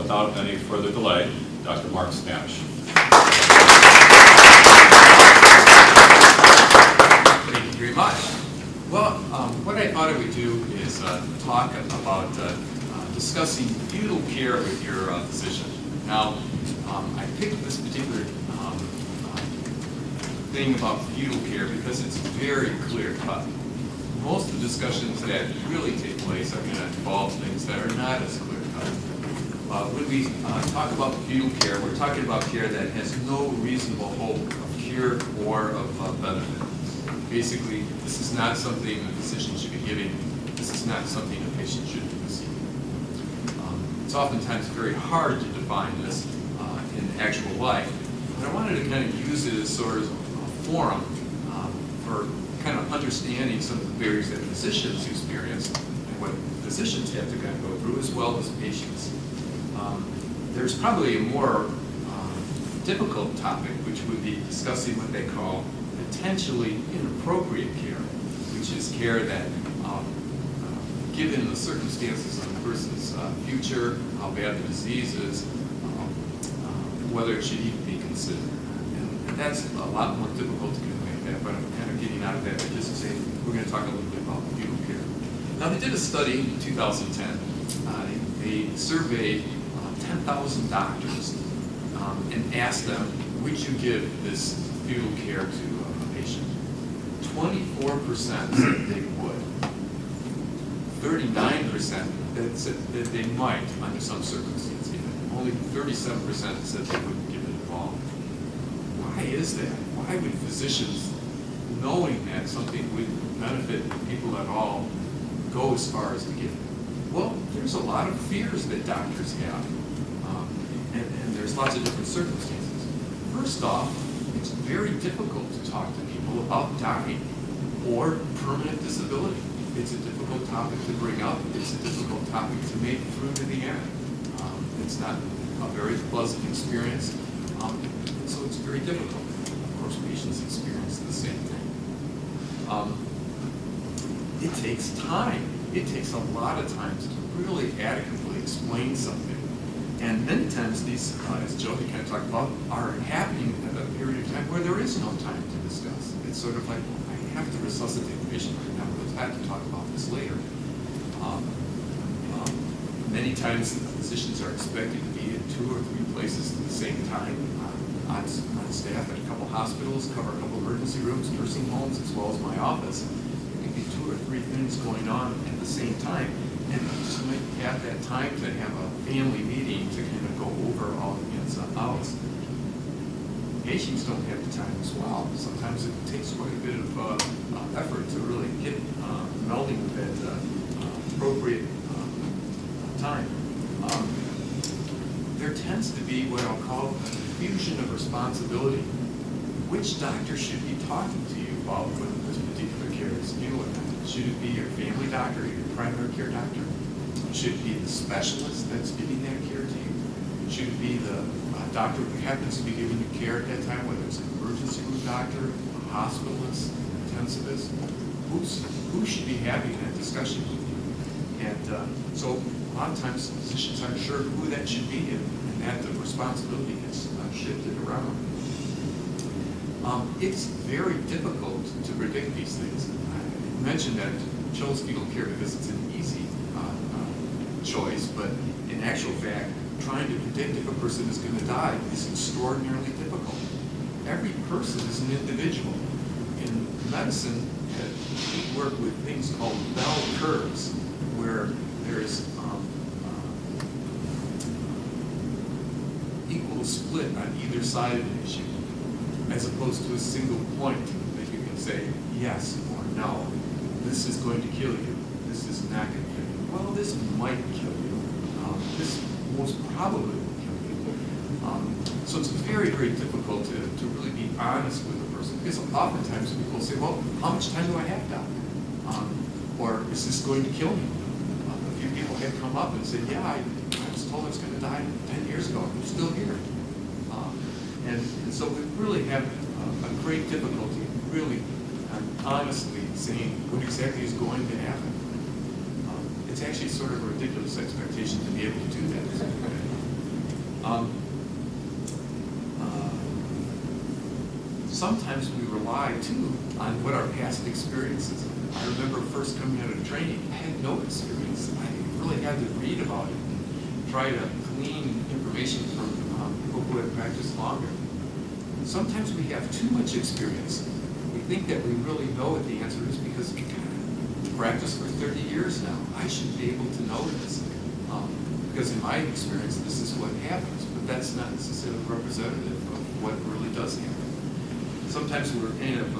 without any further delay, Dr. Mark Stanish. Thank you very much. Well, what I thought I would do is talk about discussing fetal care with your physician. Now, I picked this particular thing about fetal care because it's very clear-cut. Most of the discussions that really take place are going to involve things that are not as clear-cut. When we talk about fetal care, we're talking about care that has no reasonable hope of cure or of benefit. Basically, this is not something a physician should be giving. This is not something a patient should be receiving. It's oftentimes very hard to define this in actual life, but I wanted to kind of use it as sort of a forum for kind of understanding some of the barriers that physicians experience and what physicians have to kind of go through, as well as patients. There's probably a more difficult topic, which would be discussing what they call potentially inappropriate care, which is care that, given the circumstances of the person's future, how bad the disease is, whether it should even be considered. And that's a lot more difficult to convey that, but I'm kind of getting out of that by just saying we're going to talk a little bit about fetal care. Now, they did a study in 2010. They surveyed 10,000 doctors and asked them, would you give this fetal care to a patient? 24% said they would. 39% that said that they might under some circumstances. Only 37% said they wouldn't give it at all. Why is that? Why would physicians, knowing that something would benefit people at all, go as far as to give it? Well, there's a lot of fears that doctors have, and there's lots of different circumstances. First off, it's very difficult to talk to people about dying or permanent disability. It's a difficult topic to bring up. It's a difficult topic to make it through to the end. It's not a very pleasant experience, so it's very difficult. Of course, patients experience the same thing. It takes time. It takes a lot of times to really adequately explain something. And many times these, as Jody kind of talked about, are happening at a period of time where there is no time to discuss. It's sort of like, well, I have to resuscitate the patient right now, but I have to talk about this later. Many times physicians are expected to be in 2 or 3 places at the same time on staff at a couple hospitals, cover a couple emergency rooms, nursing homes, as well as my office. There can be 2 or 3 things going on at the same time. And you just might have that time to have a family meeting to kind of go over all the ins and outs. Patients don't have the time as well. Sometimes it takes quite a bit of effort to really get melding with that appropriate time. There tends to be what I'll call a diffusion of responsibility. Which doctor should be talking to you about whether this particular care is new or not? Should it be your family doctor, your primary care doctor? Should it be the specialist that's giving that care to you? Should it be the doctor who happens to be giving you care at that time, whether it's an emergency room doctor, a hospitalist, an intensivist? Who should be having that discussion with you? And so a lot of times physicians aren't sure who that should be, and that the responsibility gets shifted around. It's very difficult to predict these things. I mentioned that I chose fetal care because it's an easy choice, but in actual fact, trying to predict if a person is going to die is extraordinarily difficult. Every person is an individual. In medicine, we work with things called bell curves, where there's equal split on either side of an issue, as opposed to a single point that you can say yes or no. This is going to kill you. This is not going to kill you. Well, this might kill you. This most probably will kill you. So it's very, very difficult to really be honest with a person, because oftentimes people say, well, how much time do I have, doc? Or is this going to kill me? A few people have come up and said, yeah, I was told I was going to die 10 years ago, and I'm still here. And so we really have a great difficulty really honestly saying what exactly is going to happen. It's actually sort of a ridiculous expectation to be able to do that. Sometimes we rely too on what our past experiences. I remember first coming out of training, I had no experience. I really had to read about it and try to glean information from people who had practiced longer. Sometimes we have too much experience. We think that we really know what the answer is because we practiced for 30 years now. I should be able to know this. Because in my experience, this is what happens, but that's not necessarily representative of what really does happen. Sometimes we're kind of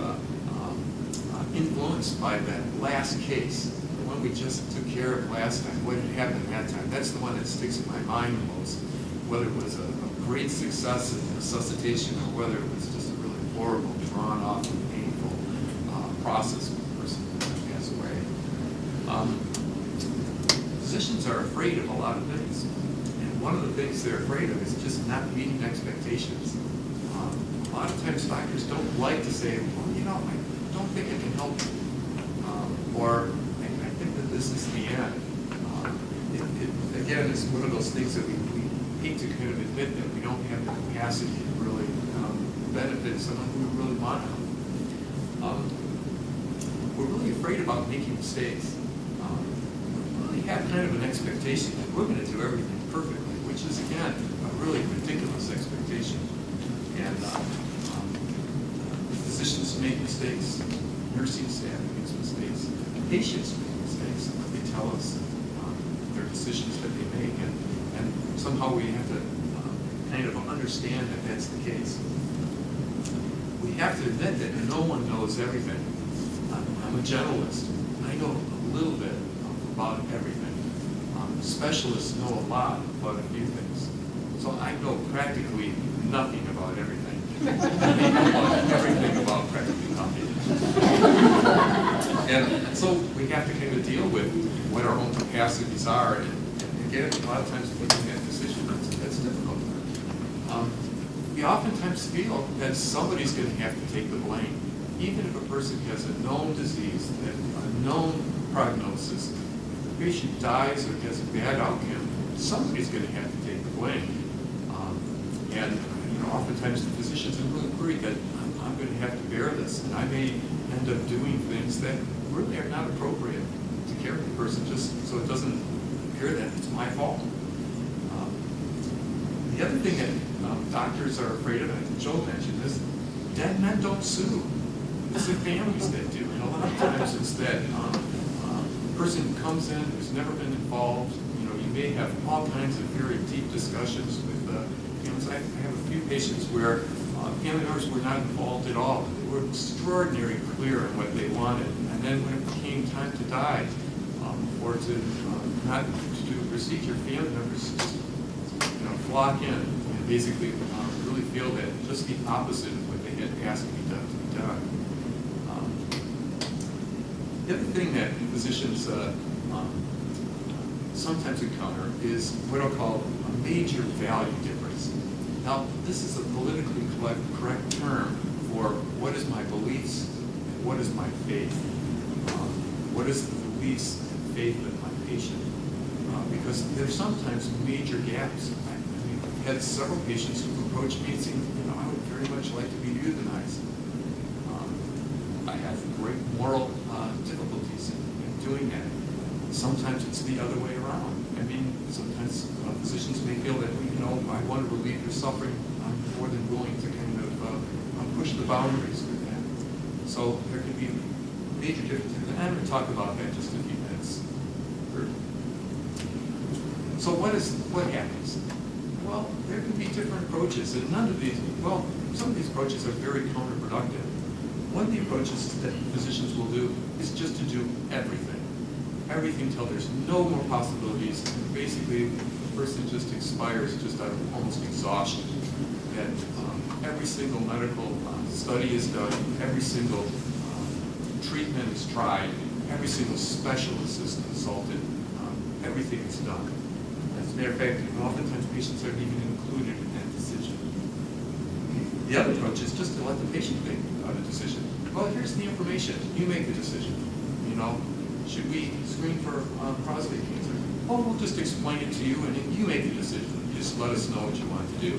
influenced by that last case, the one we just took care of last time, what had happened that time. That's the one that sticks in my mind the most, whether it was a great success in resuscitation or whether it was just a really horrible, drawn-off, and painful process when the person passed away. Physicians are afraid of a lot of things, and one of the things they're afraid of is just not meeting expectations. A lot of times doctors don't like to say, well, you know, I don't think I can help you, or I think that this is the end. Again, it's one of those things that we hate to kind of admit that we don't have the capacity to really benefit someone who we really want to help. We're really afraid about making mistakes. We really have kind of an expectation that we're going to do everything perfectly, which is, again, a really ridiculous expectation. And physicians make mistakes, nursing staff makes mistakes, patients make mistakes. They tell us their decisions that they make, and somehow we have to kind of understand that that's the case. We have to admit that no one knows everything. I'm a generalist. I know a little bit about everything. Specialists know a lot about a few things. So I know practically nothing about everything. I know everything about practically nothing. And so we have to kind of deal with what our own capacities are. And again, a lot of times making that decision, that's difficult. We oftentimes feel that somebody's going to have to take the blame. Even if a person has a known disease, a known prognosis, if the patient dies or has a bad outcome, somebody's going to have to take the blame. And you know, oftentimes the physicians are really worried that I'm going to have to bear this, and I may end up doing things that really are not appropriate to care for the person, just so it doesn't appear that it's my fault. The other thing that doctors are afraid of, and Joe mentioned this, dead men don't sue. It's the families that do, and a lot of times it's that person comes in who's never been involved. You know, you may have all kinds of very deep discussions with families. I have a few patients where family members were not involved at all. They were extraordinarily clear on what they wanted, and then when it came time to die, or to not to do a procedure, family members just flock in and basically really feel that just the opposite of what they had asked to be done. The other thing that physicians sometimes encounter is what I'll call a major value difference. Now, this is a politically correct term for what is my beliefs and what is my faith. What is the beliefs and faith of my patient? Because there's sometimes major gaps. I've had several patients who approached me saying, I would very much like to be euthanized. I have great moral difficulties in doing that. Sometimes it's the other way around. I mean, sometimes physicians may feel that, I want to relieve your suffering. I'm more than willing to kind of push the boundaries with that. So there can be major differences. And I'm going to talk about that in just a few minutes. So what happens? Well, there can be different approaches, and some of these approaches are very counterproductive. One of the approaches that physicians will do is just to do everything. Everything till there's no more possibilities, and basically the person just expires just out of almost exhaustion. That every single medical study is done, every single treatment is tried, every single specialist is consulted, everything is done. As a matter of fact, oftentimes patients aren't even included in that decision. The other approach is just to let the patient make a decision. Well, here's the information. You make the decision. Should we screen for prostate cancer? Oh, we'll just explain it to you, and you make the decision. just let us know what you want to do.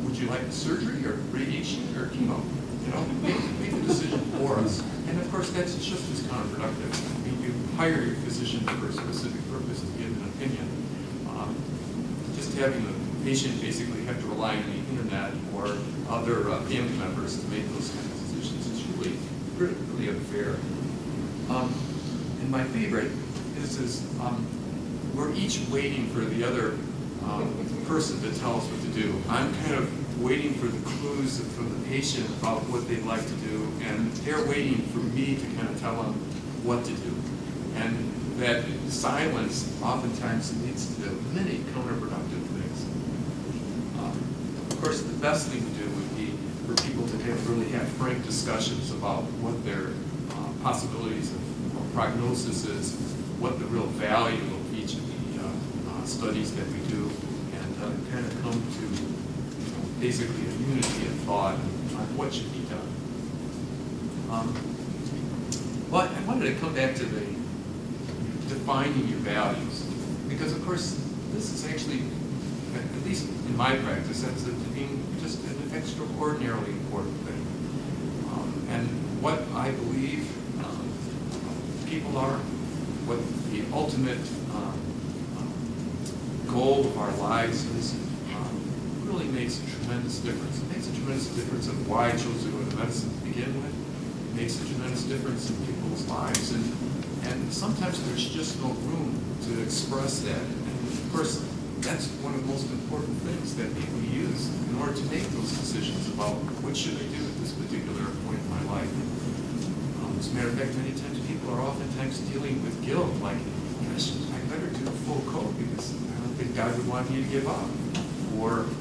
Would you like surgery or radiation or chemo? You know, make the decision for us. And of course, that's just as counterproductive. I mean, you hire your physician for a specific purpose to give an opinion. Just having the patient basically have to rely on the internet or other family members to make those kinds of decisions is really unfair. And my favorite is we're each waiting for the other person to tell us what to do. I'm kind of waiting for the clues from the patient about what they'd like to do, and they're waiting for me to kind of tell them what to do. And that silence oftentimes leads to many counterproductive things. Of course, the best thing to do would be for people to really have frank discussions about what their possibilities of prognosis is, what the real value of each of the studies that we do, and kind of come to basically a unity of thought on what should be done. But I wanted to come back to the defining your values, because of course this is actually, at least in my practice, that's being just an extraordinarily important thing. And what I believe people are, what the ultimate goal of our lives is, really makes a tremendous difference. It makes a tremendous difference of why I chose to go to medicine to begin with. It makes a tremendous difference in people's lives. And sometimes there's just no room to express that. And of course, that's one of the most important things that people use in order to make those decisions about what should I do at this particular point in my life. As a matter of fact, many times people are oftentimes dealing with guilt, like, gosh, I better do a full code because I don't think God would want me to give up. Or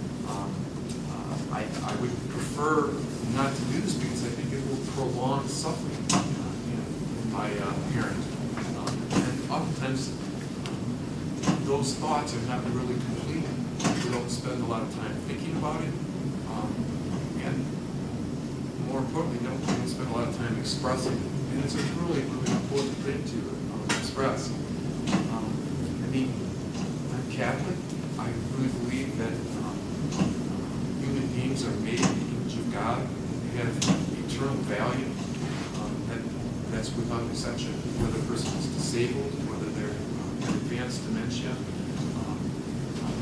I would prefer not to do this because I think it will prolong suffering in my parent. And oftentimes, those thoughts are not really complete. We don't spend a lot of time thinking about it. And more importantly, we don't spend a lot of time expressing it. And it's a really, really important thing to express. I mean, I'm Catholic. I really believe that human beings are made in the image of God. They have eternal value. That's without exception, whether a person is disabled, whether they're advanced dementia.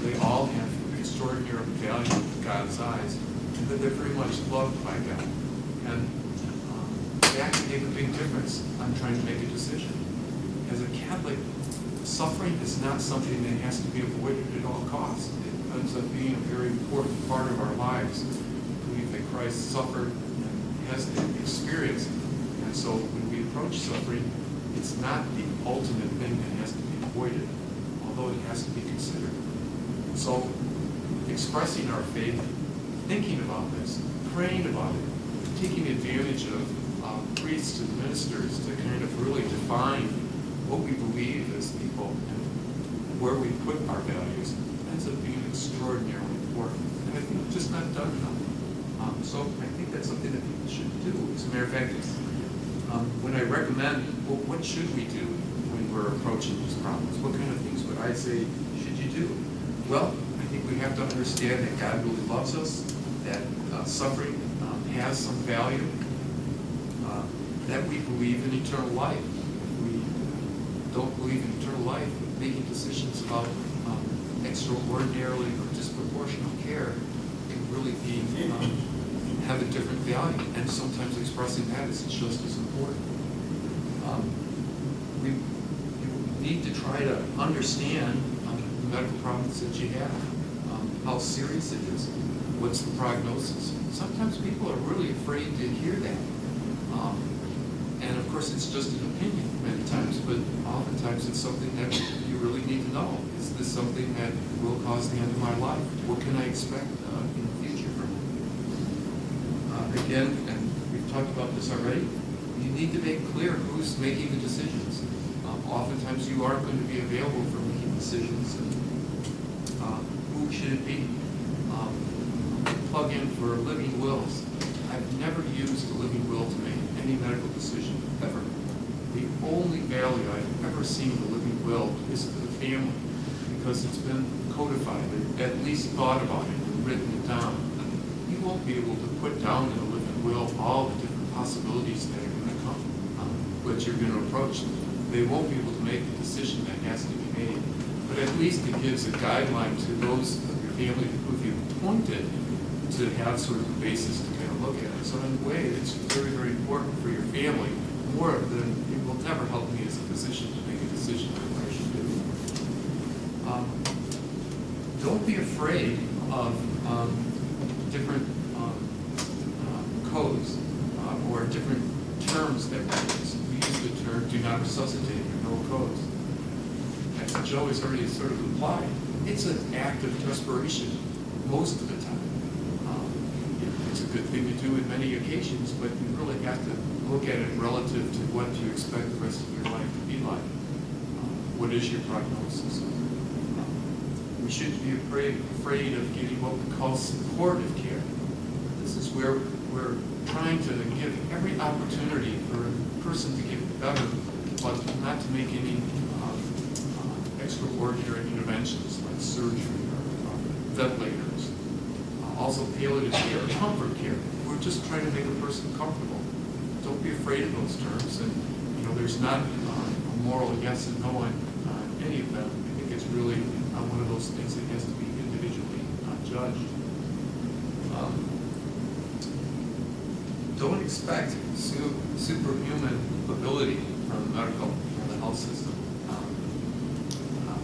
They all have extraordinary value in God's eyes, and that they're very much loved by God. And that can make a big difference on trying to make a decision. As a Catholic, suffering is not something that has to be avoided at all costs. It ends up being a very important part of our lives. We believe that Christ suffered and has that experience. And so when we approach suffering, it's not the ultimate thing that has to be avoided, although it has to be considered. So expressing our faith, thinking about this, praying about it, taking advantage of priests and ministers to kind of really define what we believe as people and where we put our values ends up being extraordinarily important. And I think it's just not done enough. So I think that's something that people should do. As a matter of fact, when I recommend, well, what should we do when we're approaching these problems? What kind of things would I say should you do? Well, I think we have to understand that God really loves us, that suffering has some value, that we believe in eternal life. If we don't believe in eternal life, making decisions about extraordinarily or disproportional care can really be have a different value, and sometimes expressing that is just as important. We need to try to understand the medical problems that you have, how serious it is, what's the prognosis. Sometimes people are really afraid to hear that. And of course, it's just an opinion many times, but oftentimes it's something that you really need to know. Is this something that will cause the end of my life? What can I expect in the future from it? Again, and we've talked about this already, you need to make clear who's making the decisions. Oftentimes you aren't going to be available for making decisions. And, who should it be? Plug in for living wills. I've never used a living will to make any medical decision, ever. The only value I've ever seen in a living will is to the family, because it's been codified, or at least thought about it, and written it down. You won't be able to put down in a living will all the different possibilities that are going to come, but you're going to approach them. They won't be able to make the decision that has to be made, but at least it gives a guideline to those of your family who you've appointed to have sort of a basis to kind of look at it. So in a way, it's very, very important for your family, more than it will never help me as a physician to make a decision on what I should do. Don't be afraid of different codes or different terms that we use. We use the term "do not resuscitate" or "no codes." As Joe has already sort of implied, it's an act of desperation most of the time. It's a good thing to do in many occasions, but you really have to look at it relative to what you expect the rest of your life to be like. What is your prognosis? We shouldn't be afraid of getting what we call supportive care. This is where we're trying to give every opportunity for a person to get better, but not to make any extraordinary interventions like surgery or ventilators. Also palliative care, comfort care. We're just trying to make a person comfortable. Don't be afraid of those terms. And there's not a moral yes and no on any of them. I think it's really one of those things that has to be individually judged. Don't expect superhuman ability from the health system.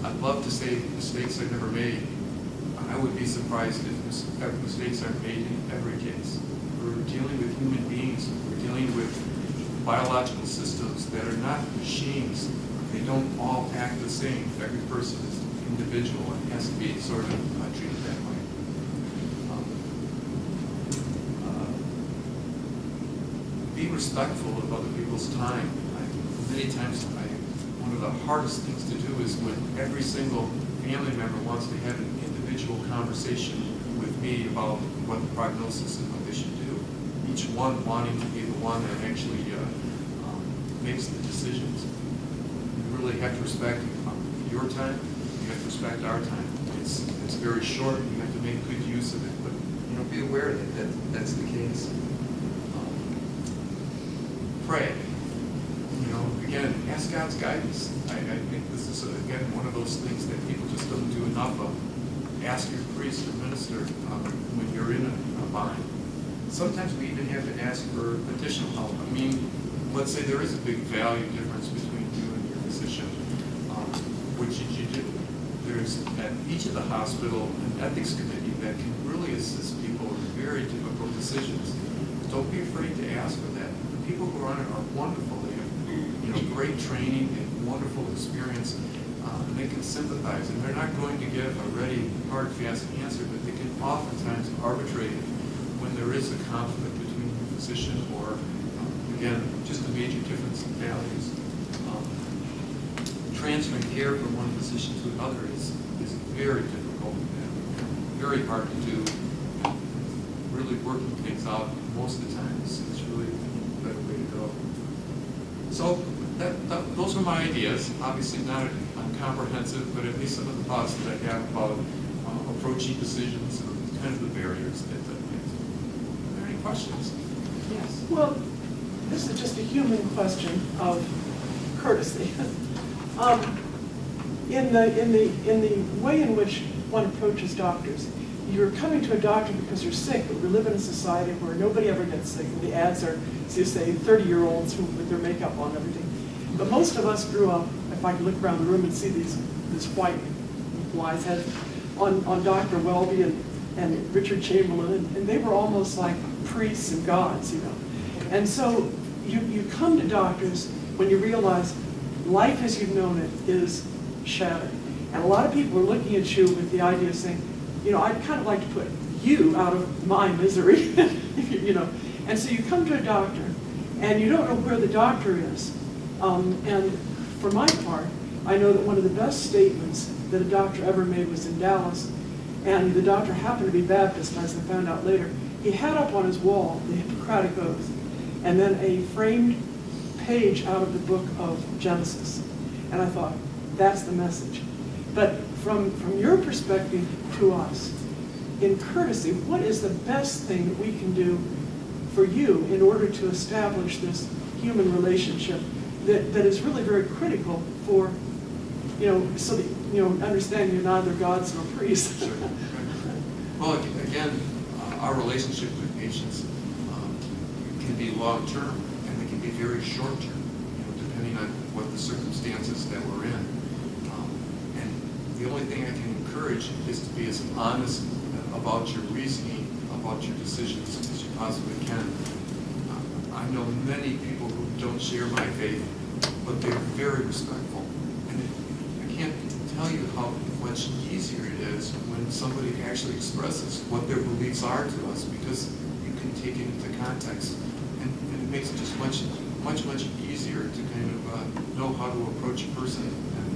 I'd love to say mistakes are never made. I would be surprised if mistakes are made in every case. We're dealing with human beings. We're dealing with biological systems that are not machines. They don't all act the same. Every person is individual and has to be sort of treated that way. Be respectful of other people's time. Many times, one of the hardest things to do is when every single family member wants to have an individual conversation with me about what the prognosis and what they should do. Each one wanting to be the one that actually makes the decisions. You really have to respect your time. You have to respect our time. It's very short. You have to make good use of it, but be aware that that's the case. Pray. Again, ask God's guidance. I think this is, again, one of those things that people just don't do enough of. Ask your priest or minister when you're in a bind. Sometimes we even have to ask for additional help. Let's say there is a big value difference between you and your physician. What should you do? There's, at each of the hospital, an ethics committee that can really assist people in very difficult decisions. Don't be afraid to ask for that. The people who are on it are wonderful. They have great training and wonderful experience, and they can sympathize. And they're not going to give a ready, hard, fast answer, but they can oftentimes arbitrate when there is a conflict between the physician or, again, just a major difference in values. Transferring care from one physician to another is very difficult and very hard to do. Really working things out most of the time is really a better way to go. So those are my ideas. Obviously not comprehensive, but at least some of the thoughts that I have about approaching decisions and kind of the barriers that face. Are there any questions? Yes. Well, this is just a human question of courtesy. In the way in which one approaches doctors, you're coming to a doctor because you're sick, but we live in a society where nobody ever gets sick. And the ads are, so you say, 30-year-olds with their makeup on and everything. But most of us grew up, if I could look around the room and see this white, wise head on Dr. Welby and Richard Chamberlain, and they were almost like priests and gods, And so you come to doctors when you realize life as you've known it is shattered. And a lot of people are looking at you with the idea of saying, I'd kind of like to put you out of my misery, And so you come to a doctor, and you don't know where the doctor is. And for my part, I know that one of the best statements that a doctor ever made was in Dallas, and the doctor happened to be Baptist, as I found out later. He had up on his wall the Hippocratic Oath, and then a framed page out of the book of Genesis. And I thought, that's the message. But from your perspective to us, in courtesy, what is the best thing that we can do for you in order to establish this human relationship that is really very critical for, so that, understand you're neither gods nor priests. Sure. Well, again, our relationship with patients can be long-term and they can be very short-term, depending on what the circumstances that we're in. And the only thing I can encourage is to be as honest about your reasoning, about your decisions as you possibly can. I know many people who don't share my faith, but they're very respectful. And I can't tell you how much easier it is when somebody actually expresses what their beliefs are to us, because you can take it into context, and it makes it just much easier to kind of know how to approach a person and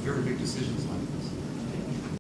very big decisions on it.